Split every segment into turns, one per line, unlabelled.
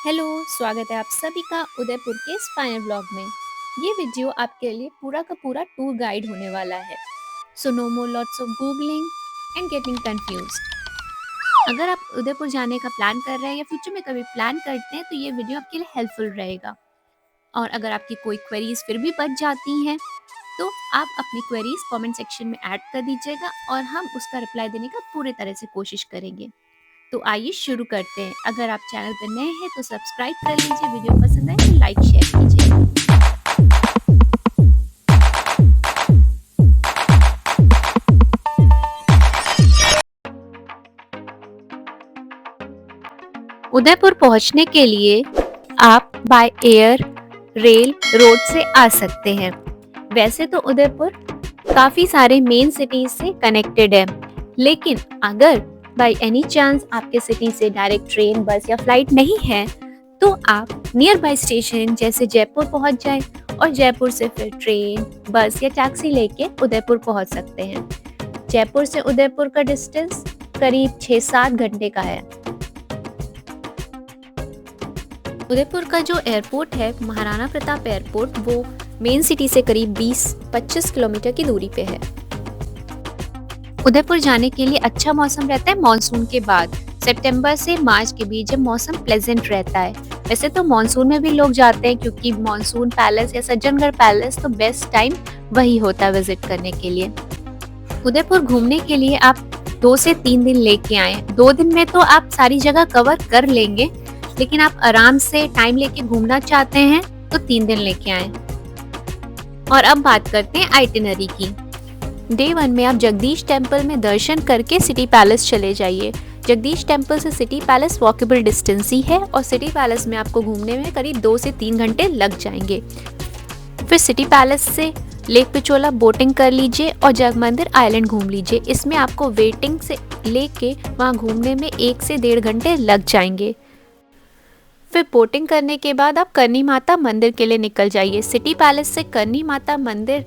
Hello, स्वागत है आप सभी का उदयपुर के इस फाइनल ब्लॉग में। ये वीडियो आपके लिए पूरा का पूरा टूर गाइड होने वाला है। So no more lots of googling and getting confused. अगर आप उदयपुर जाने का प्लान कर रहे हैं या फ्यूचर में कभी प्लान करते हैं तो ये वीडियो आपके लिए हेल्पफुल रहेगा। और अगर आपकी कोई क्वेरीज फिर भी बच जाती हैं तो आप अपनी क्वेरीज कमेंट सेक्शन में ऐड कर दीजिएगा और हम उसका रिप्लाई देने का पूरे तरह से कोशिश करेंगे। तो आइए शुरू करते हैं। अगर आप चैनल पर नए हैं तो सब्सक्राइब कर लीजिए, वीडियो पसंद आए तो लाइक शेयर कीजिए। उदयपुर पहुंचने के लिए आप बाय एयर, रेल, रोड से आ सकते हैं। वैसे तो उदयपुर काफी सारे मेन सिटीज से कनेक्टेड है, लेकिन अगर बाय एनी चांस आपके सिटी से डायरेक्ट ट्रेन, बस या फ्लाइट नहीं है तो आप नियर बाय स्टेशन जैसे जयपुर पहुंच जाएं और जयपुर से फिर ट्रेन, बस या टैक्सी लेके उदयपुर पहुंच सकते हैं। जयपुर से उदयपुर का डिस्टेंस करीब 6-7 घंटे का है। उदयपुर का जो एयरपोर्ट है, महाराणा प्रताप एयरपोर्ट, वो मेन सिटी से करीब 20-25 किलोमीटर की दूरी पे है। उदयपुर जाने के लिए अच्छा मौसम रहता है मॉनसून के बाद, सितंबर से मार्च के बीच, जब मौसम प्लेजेंट रहता है। वैसे तो मॉनसून में भी लोग जाते हैं क्योंकि मॉनसून पैलेस या सज्जनगढ़ पैलेस तो बेस्ट टाइम वही होता है विजिट करने के लिए। उदयपुर घूमने के लिए आप 2 से 3 दिन लेके आए। 2 दिन में तो आप सारी जगह कवर कर लेंगे, लेकिन आप आराम से टाइम लेके घूमना चाहते हैं तो 3 दिन लेके आए। और अब बात करते हैं आइटिनरी की। डे 1 में आप जगदीश टेम्पल में दर्शन करके सिटी पैलेस चले जाइए। जगदीश टेम्पल से सिटी पैलेस वॉकेबल डिस्टेंस ही है और सिटी पैलेस में आपको घूमने में करीब 2 से 3 घंटे लग जाएंगे। फिर सिटी पैलेस से लेक पिचोला बोटिंग कर लीजिए और जगमंदिर आइलैंड घूम लीजिए। इसमें आपको वेटिंग से लेके वहाँ घूमने में 1 से 1.5 घंटे लग जाएंगे। फिर बोटिंग करने के बाद आप करनी माता मंदिर के लिए निकल जाइए। सिटी पैलेस से करनी माता मंदिर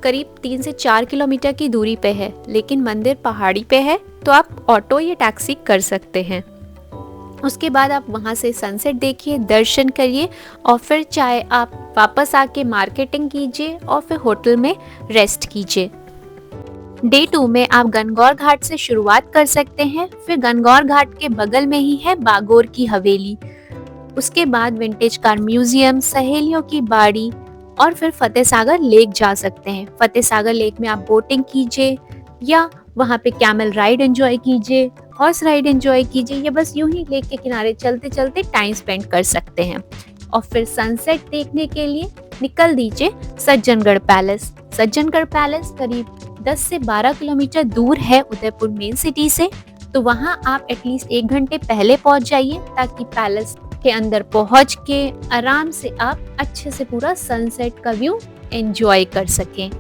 करीब 3 से 4 किलोमीटर की दूरी पे है, लेकिन मंदिर पहाड़ी पे है तो आप ऑटो या टैक्सी कर सकते हैं। उसके बाद आप वहां से सनसेट देखिए, दर्शन करिए और फिर चाहे आप वापस आके मार्केटिंग कीजिए और फिर होटल में रेस्ट कीजिए। डे 2 में आप गणगौर घाट से शुरुआत कर सकते हैं। फिर गणगौर घाट के बगल में ही है बागोर की हवेली। उसके बाद विंटेज कार म्यूजियम, सहेलियों की बाड़ी और फिर फतेह सागर लेक जा सकते हैं। फतेह सागर लेक में आप बोटिंग कीजिए या वहाँ पे कैमल राइड एंजॉय कीजिए, हॉर्स राइड एंजॉय कीजिए या बस यूं ही लेक के किनारे चलते चलते टाइम स्पेंड कर सकते हैं। और फिर सनसेट देखने के लिए निकल दीजिए सज्जनगढ़ पैलेस। सज्जनगढ़ पैलेस करीब 10 से 12 किलोमीटर दूर है उदयपुर मेन सिटी से, तो वहाँ आप एटलीस्ट 1 घंटे पहले पहुँच जाइए ताकि पैलेस के अंदर पहुंच के आराम से आप अच्छे से पूरा सनसेट का व्यू एंजॉय कर सकें।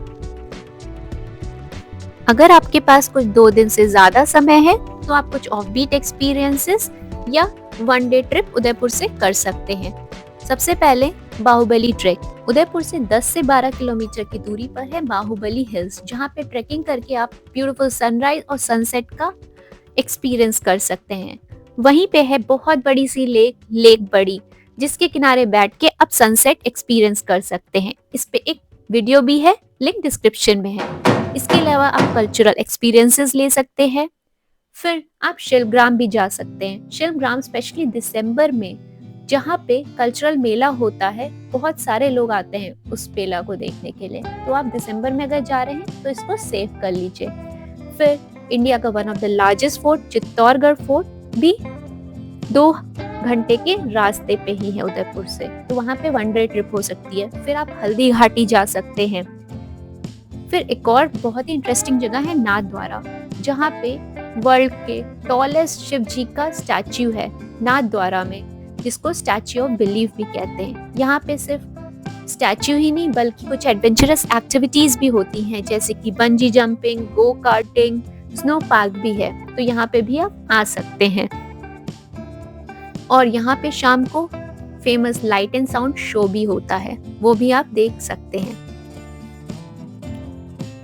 अगर आपके पास कुछ 2 दिन से ज्यादा समय है तो आप कुछ ऑफ बीट एक्सपीरियंसेस या 1 डे ट्रिप उदयपुर से कर सकते हैं। सबसे पहले बाहुबली ट्रैक। उदयपुर से 10 से 12 किलोमीटर की दूरी पर है बाहुबली हिल्स, जहां पे ट्रैकिंग करके आप ब्यूटीफुल सनराइज और सनसेट का एक्सपीरियंस कर सकते हैं। वहीं पे है बहुत बड़ी सी लेक बड़ी, जिसके किनारे बैठ के आप सनसेट एक्सपीरियंस कर सकते हैं। इस पे एक वीडियो भी है, लिंक डिस्क्रिप्शन में है। इसके अलावा आप कल्चरल एक्सपीरियंसेस ले सकते हैं। फिर आप शिल्पग्राम भी जा सकते हैं। शिल्पग्राम स्पेशली दिसंबर में, जहाँ पे कल्चरल मेला होता है, बहुत सारे लोग आते हैं उस मेला को देखने के लिए, तो आप दिसंबर में अगर जा रहे हैं तो इसको सेव कर लीजिए। फिर इंडिया का one of the largest fort Chittorgarh fort भी 2 घंटे के रास्ते पे ही है उदयपुर से, तो वहां पे 1 डे ट्रिप हो सकती है। फिर आप हल्दी घाटी जा सकते हैं। फिर एक और बहुत ही इंटरेस्टिंग जगह है नाथद्वारा, जहाँ पे वर्ल्ड के टॉलेस्ट शिव जी का स्टैच्यू है नाथद्वारा में, जिसको स्टैच्यू ऑफ बिलीफ भी कहते हैं। यहाँ पे सिर्फ स्टैच्यू ही नहीं बल्कि कुछ एडवेंचरस एक्टिविटीज भी होती हैं, जैसे कि bungee jumping, go karting, snow park भी है, तो यहाँ पे भी आप आ सकते हैं। और यहाँ पे शाम को famous light and sound show भी होता है, वो भी आप देख सकते हैं।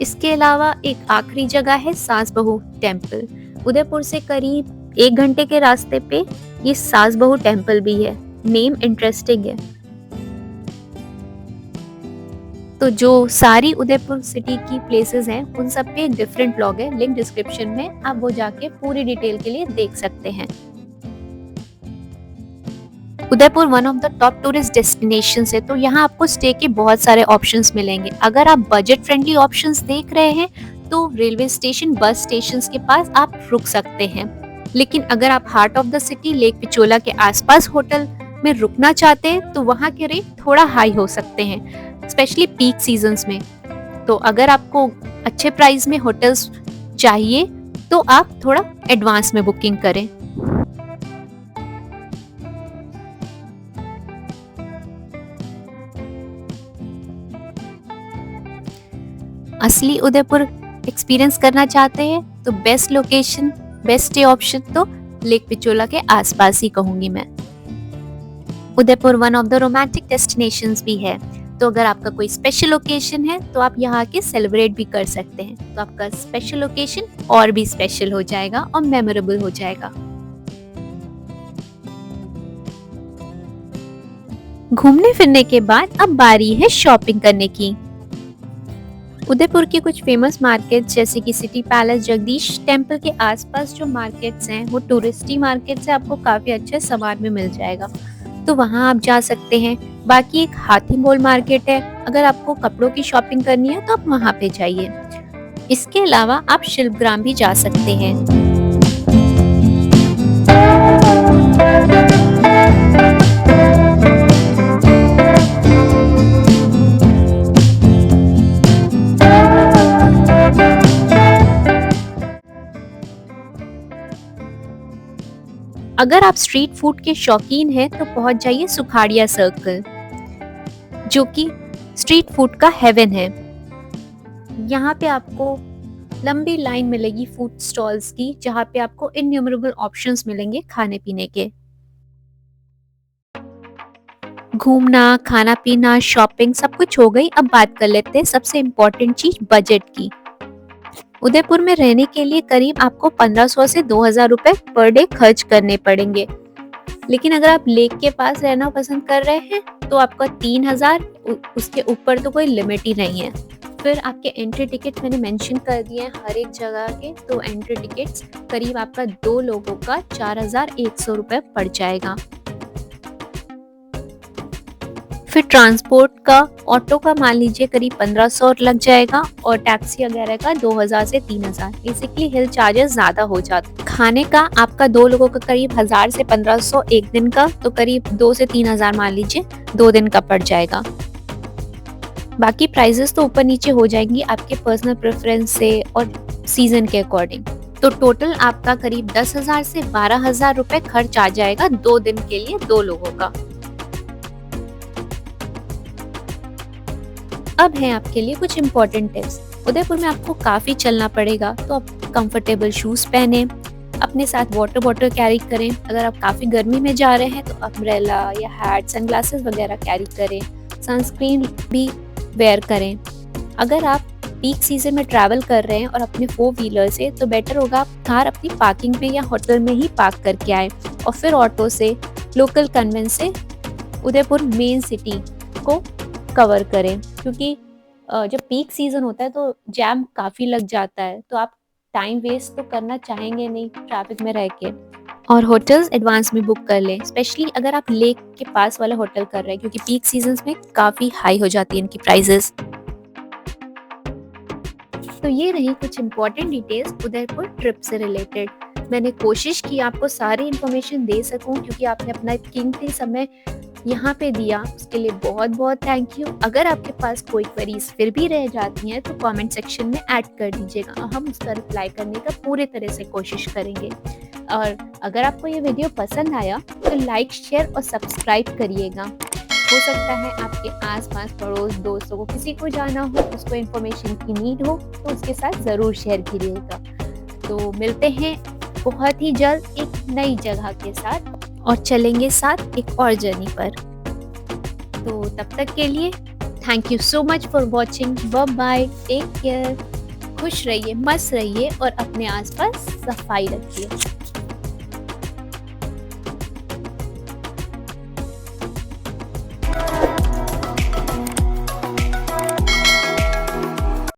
इसके अलावा एक आखिरी जगह है सास बहू टेम्पल। उदयपुर से करीब 1 घंटे के रास्ते पे ये सास बहू टेम्पल भी है। नेम इंटरेस्टिंग है। तो जो सारी उदयपुर सिटी की प्लेसेस हैं उन सब पे एक डिफरेंट ब्लॉग है, लिंक डिस्क्रिप्शन में, आप वो जाके पूरी डिटेल के लिए देख सकते हैं। Udaipur one of the top tourist destination है, तो यहाँ आपको स्टे के बहुत सारे ऑप्शंस मिलेंगे। अगर आप बजट फ्रेंडली ऑप्शंस देख रहे हैं तो रेलवे स्टेशन, बस स्टेशन के पास आप रुक सकते हैं। लेकिन अगर आप heart of the city lake Pichola के आसपास होटल में रुकना चाहते हैं तो वहाँ के रेट थोड़ा हाई हो सकते हैं, स्पेशली पीक सीजन्स में। तो अगर आपको अच्छे प्राइस में होटल्स चाहिए तो आप थोड़ा एडवांस में बुकिंग करें। असली उदयपुर एक्सपीरियंस करना चाहते हैं तो best location, best stay option तो लेक पिचोला के आसपास ही कहूंगी मैं। Udaipur one of the romantic destinations भी है, तो अगर आपका कोई स्पेशल ओकेशन है तो आप यहाँ के सेलिब्रेट भी कर सकते हैं, तो आपका स्पेशल ओकेशन और भी स्पेशल हो जाएगा और मेमोरेबल हो जाएगा। घूमने फिरने के बाद अब बारी है शॉपिंग करने की। उदयपुर की कुछ फेमस मार्केट्स जैसे कि सिटी पैलेस, जगदीश टेम्पल के आसपास जो मार्केट्स हैं वो टूरिस्टी मार्केट्स है, आपको काफी अच्छे सामान भी मिल जाएगा, तो वहाँ आप जा सकते हैं। बाकी एक हाथी मॉल मार्केट है, अगर आपको कपड़ों की शॉपिंग करनी है तो आप वहाँ पे जाइए। इसके अलावा आप शिल्पग्राम भी जा सकते हैं। अगर आप स्ट्रीट फूड के शौकीन हैं तो पहुंच जाइए सुखाड़िया सर्कल, जो कि स्ट्रीट फूड का हेवन है। यहाँ पे आपको लंबी लाइन मिलेगी फूड स्टॉल्स की, जहाँ पे आपको इन्यूमरेबल ऑप्शंस मिलेंगे खाने पीने के। घूमना, खाना पीना, शॉपिंग सब कुछ हो गई। अब बात कर लेते हैं सबसे इम्पोर्टेंट चीज, बजट की। उदयपुर में रहने के लिए करीब आपको 1500 से 2000 रुपए पर डे खर्च करने पड़ेंगे। लेकिन अगर आप लेक के पास रहना पसंद कर रहे हैं तो आपका 3000, उसके ऊपर तो कोई लिमिट ही नहीं है। फिर आपके एंट्री टिकट मैंने मेंशन कर दिए हैं हर एक जगह के, तो एंट्री टिकट्स करीब आपका 2 लोगों का 4100 रुपए पड़ जाएगा। फिर ट्रांसपोर्ट का, ऑटो का मान लीजिए करीब 1500 लग जाएगा, और टैक्सी वगैरह का 2000 से 3000। बेसिकली हिल चार्जेस ज्यादा हो जाते। खाने का आपका 2 लोगों का करीब 1000 से 1500 एक दिन का, तो करीब 2 से 3000 मान लीजिए 2 दिन का पड़ जाएगा। बाकी प्राइजेस तो ऊपर नीचे हो जाएंगी आपके पर्सनल प्रेफरेंस से और सीजन के अकॉर्डिंग। तो टोटल आपका करीब 10,000 से 12,000 रुपए खर्च आ जाएगा 2 दिन के लिए 2 लोगों का। अब है आपके लिए कुछ इम्पोर्टेंट टिप्स। उदयपुर में आपको काफी चलना पड़ेगा, तो आप कंफर्टेबल शूज पहने, अपने साथ वाटर बॉटल कैरी करें। अगर आप काफी गर्मी में जा रहे हैं तो अम्ब्रेला या हैट, सनग्लासेस वगैरह कैरी करें। सनस्क्रीन भी वेयर करें। अगर आप पीक सीजन में ट्रैवल कर रहे हैं और अपने 4 व्हीलर से, तो बेटर होगा आप कार अपनी पार्किंग में या होटल में ही पार्क करके आए, और फिर ऑटो से, लोकल कन्वेंस से उदयपुर मेन सिटी को कवर करें, क्योंकि जब पीक सीजन होता है तो जैम काफी लग जाता है, तो आप टाइम वेस्ट तो करना चाहेंगे नहीं ट्रैफिक में रह के। और होटल्स एडवांस में बुक कर लें, स्पेशली अगर आप लेक के पास वाला होटल कर रहे हैं, क्योंकि पीक सीजन्स में काफी हाई हो जाती है इनकी प्राइसेस। तो ये रही कुछ इम्पोर्टेंट डिटेल्स उदयपुर ट्रिप से रिलेटेड। मैंने कोशिश की आपको सारी इन्फॉर्मेशन दे सकूं, क्योंकि आपने अपना कीमती समय यहाँ पे दिया, उसके लिए बहुत बहुत थैंक यू। अगर आपके पास कोई क्वेरीज फिर भी रह जाती हैं तो कमेंट सेक्शन में ऐड कर दीजिएगा, हम उसका रिप्लाई करने का पूरे तरह से कोशिश करेंगे। और अगर आपको ये वीडियो पसंद आया तो लाइक, शेयर और सब्सक्राइब करिएगा। हो सकता है आपके आसपास, पड़ोस, दोस्तों को, किसी को जाना हो, उसको इन्फॉर्मेशन की नीड हो, तो उसके साथ ज़रूर शेयर कीजिएगा। तो मिलते हैं बहुत ही जल्द एक नई जगह के साथ, और चलेंगे साथ एक और जर्नी पर। तो तब तक के लिए thank you so much for watching. Bye bye, take care, खुश रहिए, मस्त रहिए और अपने आसपास सफाई रखिए।